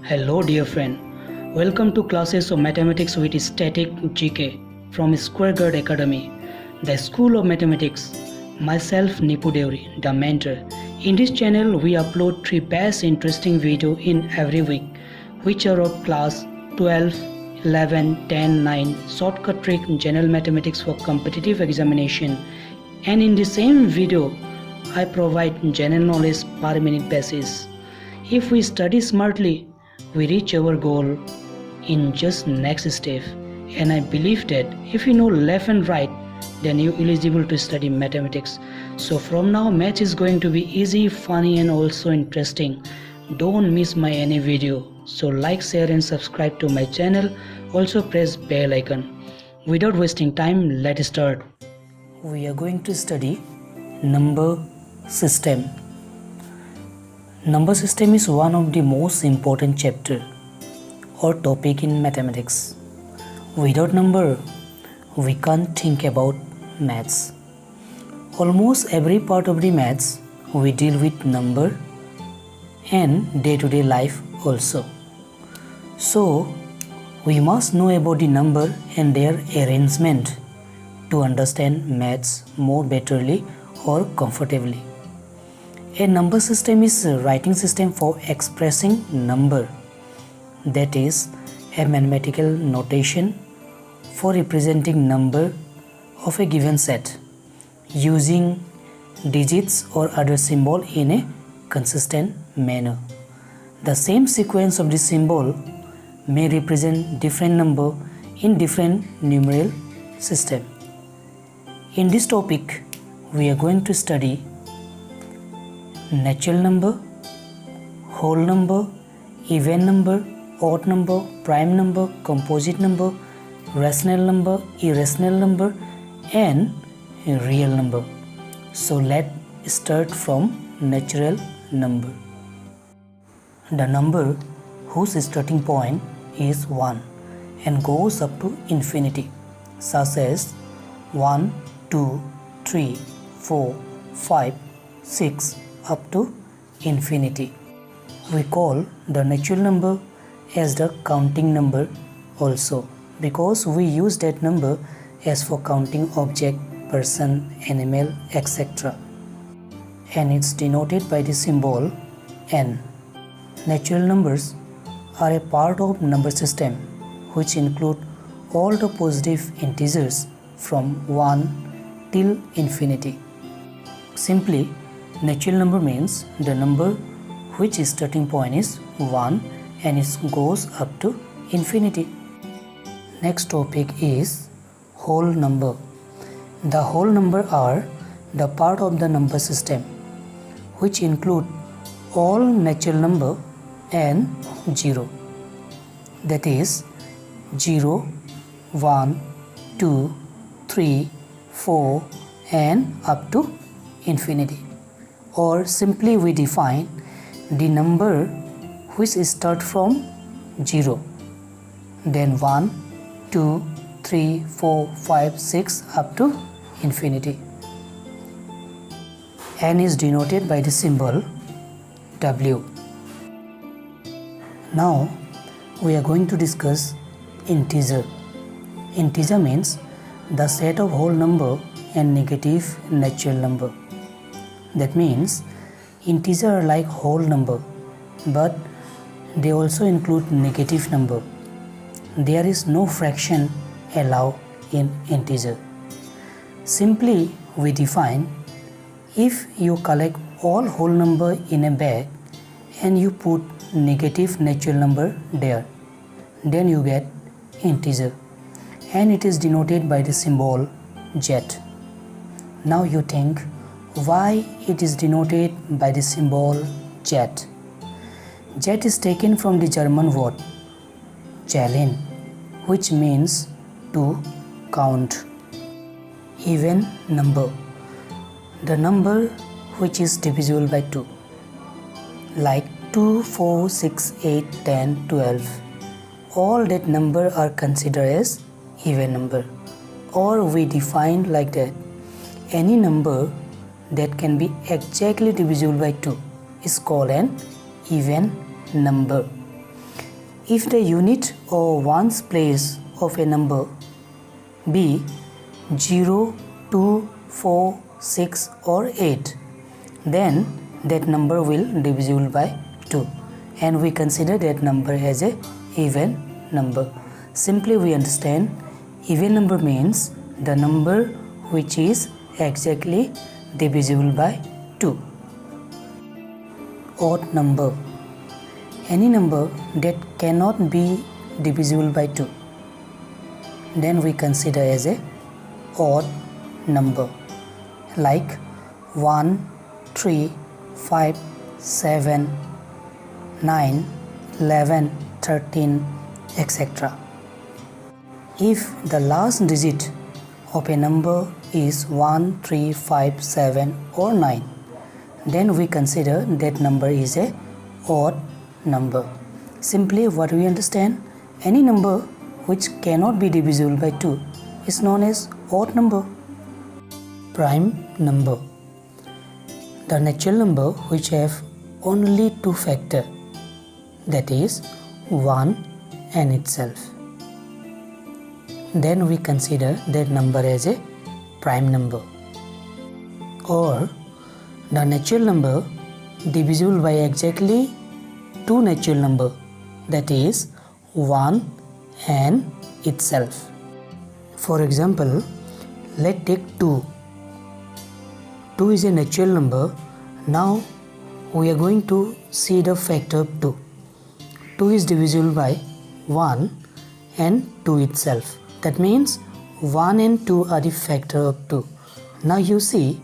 Hello dear friend, welcome to classes of mathematics with static GK from Square Guard Academy, the School of Mathematics. Myself Nipu Deori, the mentor. In this channel we upload 3 best interesting video in every week which are of class 12, 11, 10, 9, shortcut trick general mathematics for competitive examination, and in the same video I provide general knowledge per minute basis. If we study smartly, we reach our goal in just next step, and I believe that if you know left and right, then you eligible to study mathematics. So from now math is going to be easy, funny and also interesting. Don't miss my any video. So like, share and subscribe to my channel. Also press bell icon. Without wasting time, let's start. We are going to study number system. Number system is one of the most important chapter or topic in mathematics. Without number, we can't think about maths. Almost every part of the maths we deal with number and day-to-day life also. So we must know about the number and their arrangement to understand maths more betterly or comfortably. A number system is a writing system for expressing number, that is a mathematical notation for representing number of a given set using digits or other symbol in a consistent manner. The same sequence of the symbol may represent different number in different numeral system. In this topic, we are going to study natural number, whole number, even number, odd number, prime number, composite number, rational number, irrational number and real number. So let's start from natural number. The number whose starting point is 1 and goes up to infinity, such as 1, 2, 3, 4, 5, 6 up to infinity. We call the natural number as the counting number also, because we use that number as for counting object, person, animal, etc. And it's denoted by the symbol n. Natural numbers are a part of number system which include all the positive integers from 1 till infinity. Simply, natural number means the number which starting point is 1 and it goes up to infinity. Next topic is whole number. The whole number are the part of the number system which include all natural number and 0. That is 0, 1, 2, 3, 4 and up to infinity. Or simply we define the number which start from 0, then 1, 2, 3, 4, 5, 6 up to infinity. N is denoted by the symbol W. Now we are going to discuss integer. Integer means the set of whole number and negative natural number. That means integer are like whole number, but they also include negative number. There is no fraction allowed in integer. Simply we define, if you collect all whole number in a bag and you put negative natural number there, then you get integer and it is denoted by the symbol Z. Now you think, why it is denoted by the symbol Z? Z is taken from the German word zählen, which means to count. Even number, the number which is divisible by 2, like 2, 4, 6, 8, 10, 12. All that number are considered as even number, or we define like that, any number that can be exactly divisible by 2 is called an even number. If the unit or ones place of a number be 0, 2, 4, 6 or 8, then that number will divisible by 2 and we consider that number as a even number. Simply we understand even number means the number which is exactly divisible by 2. Odd number. Any number that cannot be divisible by 2, then we consider as a odd number, like 1, 3, 5, 7, 9, 11, 13, etc. If the last digit of a number is 1, 3, 5, 7 or 9, then we consider that number is a odd number. Simply what we understand, any number which cannot be divisible by 2 is known as odd number. Prime number. The natural number which have only two factors, that is 1 and itself. Then we consider that number as a prime number. Or the natural number divisible by exactly two natural number, that is 1 and itself. For example, let's take 2. 2 is a natural number. Now we are going to see the factor of 2. 2 is divisible by 1 and 2 itself. That means 1 and 2 are the factor of 2. Now you see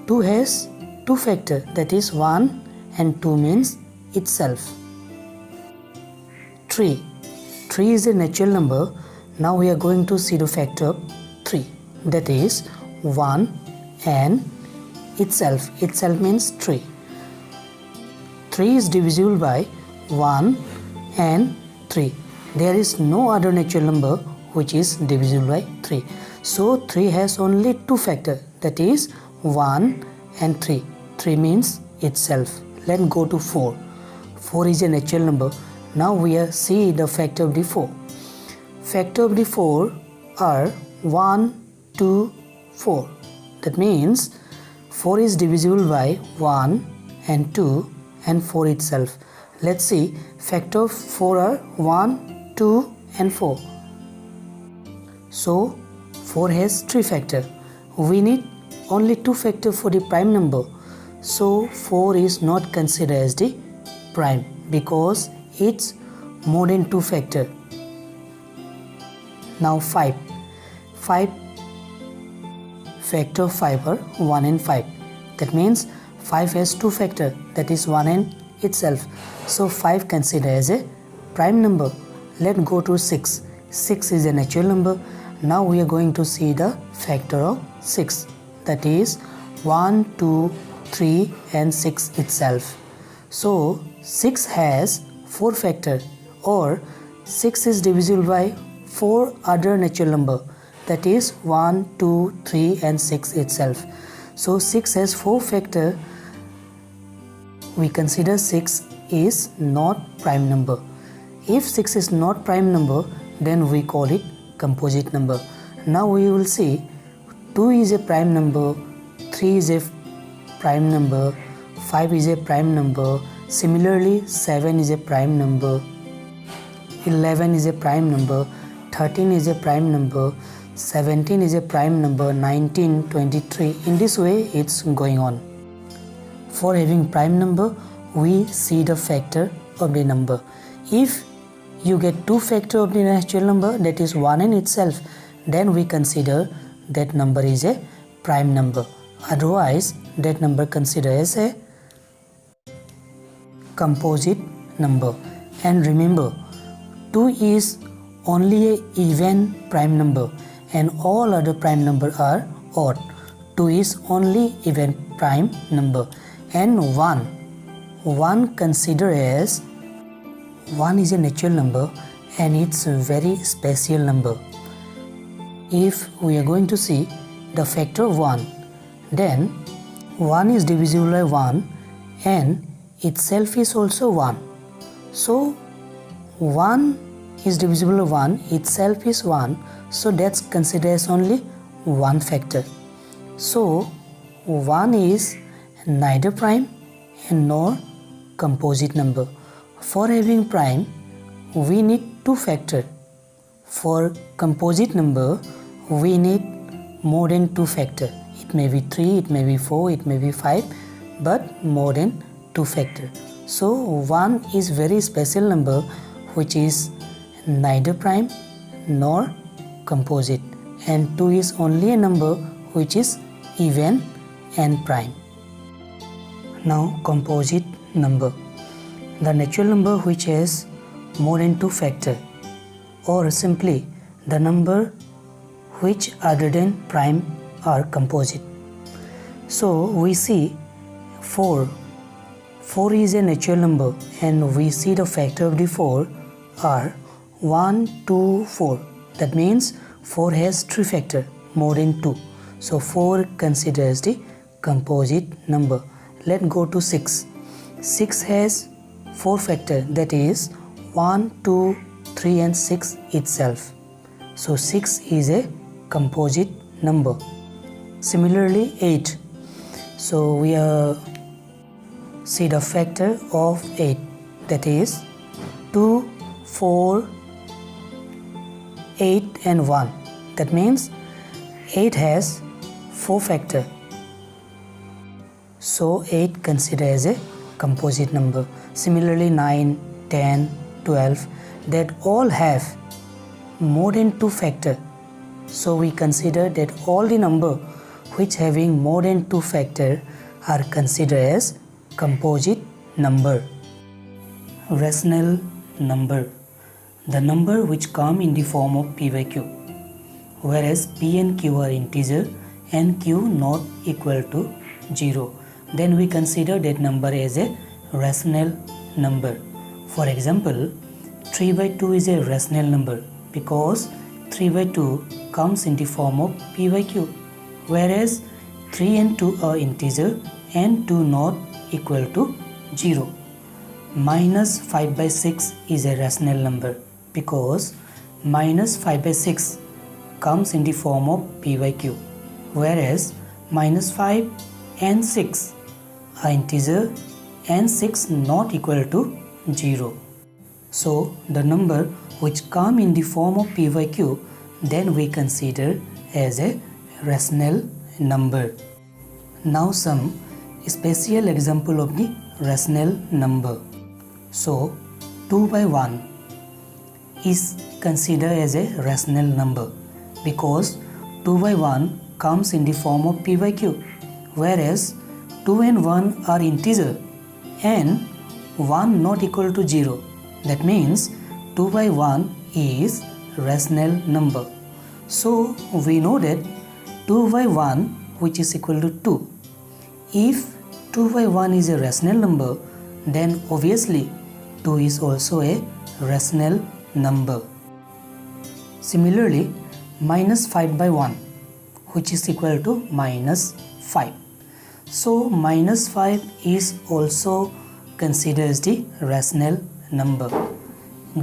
2 has two factors, that is 1 and 2 means itself. 3. 3 is a natural number. Now we are going to see the factor of 3, that is 1 and itself. Itself means 3. 3 is divisible by 1 and 3. There is no other natural number which is divisible by 3. So 3 has only two factors, that is 1 and 3. 3 means itself. Let's go to 4. 4 is a natural number. Now we are see the factor of the 4. Factor of the 4 are 1, 2, 4. That means 4 is divisible by 1 and 2 and 4 itself. Let's see, factor of 4 are 1, 2 and 4. So 4 has 3 factors. We need only 2 factors for the prime number. So 4 is not considered as the prime because it's more than 2 factors. Now 5. 5 factor of 5 are 1 and 5. That means 5 has 2 factors, that is 1 and itself. So 5 considered as a prime number. Let's go to 6. 6 is a natural number. Now we are going to see the factor of 6, that is 1, 2, 3 and 6 itself. So 6 has 4 factors, or 6 is divisible by 4 other natural number, that is 1, 2, 3 and 6 itself. So 6 has 4 factors. We consider 6 is not prime number. If 6 is not prime number, then we call it composite number. Now we will see 2 is a prime number, 3 is a prime number, 5 is a prime number, similarly 7 is a prime number, 11 is a prime number, 13 is a prime number, 17 is a prime number, 19, 23. In this way it's going on. For having prime number, we see the factor of the number. If you get 2 factor of the natural number, that is 1 in itself, then we consider that number is a prime number. Otherwise, that number considered as a composite number. And remember, 2 is only an even prime number and all other prime number are odd. 2 is only even prime number. And 1 considered as 1 is a natural number and it's a very special number. If we are going to see the factor of 1, then 1 is divisible by 1 and itself is also 1. So 1 is divisible by 1 itself is 1, so that's considered as only one factor. So 1 is neither prime and nor composite number. For having prime, we need two factors. For composite number, we need more than two factors. It may be 3, it may be 4, it may be 5, but more than two factors. So 1 is very special number which is neither prime nor composite, and 2 is only a number which is even and prime. Now composite number, the natural number which has more than two factors, or simply the number which other than prime are composite. So we see 4 is a natural number, and we see the factor of the 4 are 1, 2, 4. That means 4 has 3 factors more than 2. So 4 considers the composite number. Let's go to 6. 6 has 4 factors, that is 1, 2, 3 and 6 itself. So 6 is a composite number. Similarly 8. So we see the factor of 8, that is 2, 4, 8 and 1. That means 8 has 4 factors. So 8 considered as a composite number. Similarly 9, 10, 12, that all have more than 2 factors. So we consider that all the number which having more than 2 factors are considered as composite number. Rational number, the number which come in the form of p by q, whereas p and q are integer and q not equal to 0. Then we consider that number as a rational number. For example, 3 by 2 is a rational number because 3 by 2 comes in the form of p by q, whereas 3 and 2 are integer and 2 not equal to 0. Minus 5 by 6 is a rational number because minus 5 by 6 comes in the form of p by q, whereas minus 5 and 6 are integer and 6 not equal to 0. So the number which come in the form of p by q, then we consider as a rational number. Now some special example of the rational number. So 2 by 1 is considered as a rational number because 2 by 1 comes in the form of p by q, whereas 2 and 1 are integer and 1 not equal to 0. That means 2 by 1 is rational number. So we know that 2 by 1 which is equal to 2. If 2 by 1 is a rational number, then obviously 2 is also a rational number. Similarly, minus 5 by 1 which is equal to minus 5. So minus 5 is also considered as the rational number.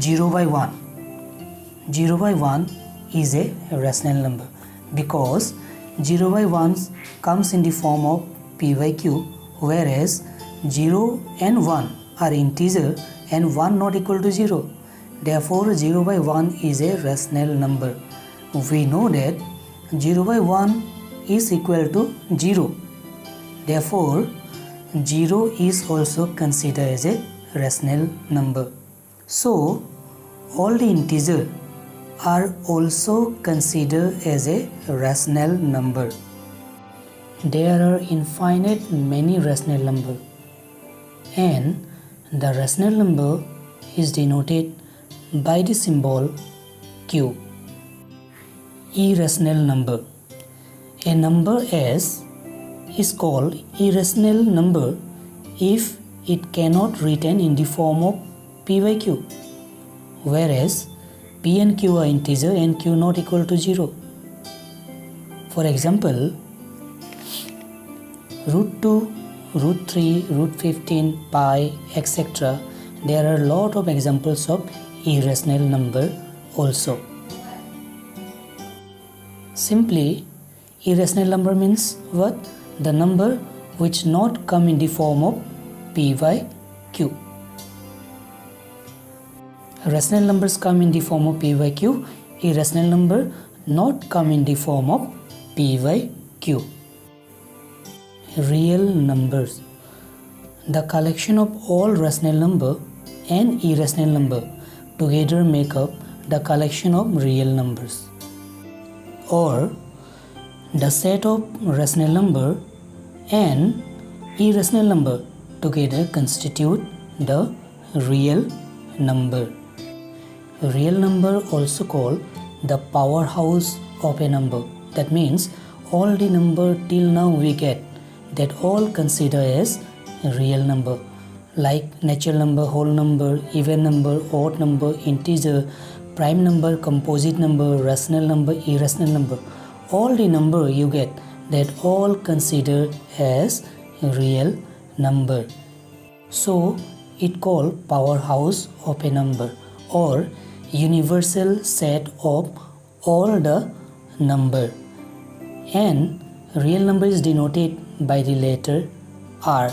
0 by 1. 0 by 1 is a rational number because 0 by 1 comes in the form of p by q, whereas 0 and 1 are integer and 1 not equal to 0. Therefore 0 by 1 is a rational number. We know that 0 by 1 is equal to 0. Therefore 0 is also considered as a rational number. So all the integers are also considered as a rational number. There are infinite many rational numbers, and the rational number is denoted by the symbol q. Irrational number. A number S is called irrational number if it cannot written in the form of p by q, whereas p and q are integer and q not equal to 0. For example, root 2, root 3, root 15, pi, etc. there are a lot of examples of irrational number also. Simply, irrational number means what? The number which not come in the form of p by q. Rational numbers come in the form of p by q. Irrational number not come in the form of p by q. Real numbers. The collection of all rational number and irrational number together make up the collection of real numbers. Or the set of rational number and irrational number together constitute the real number. Real number also called the powerhouse of a number. That means all the number till now we get, that all consider as real number, like natural number, whole number, even number, odd number, integer, prime number, composite number, rational number, irrational number. All the number you get, that all considered as real number. So it called powerhouse of a number or universal set of all the number. And real number is denoted by the letter R.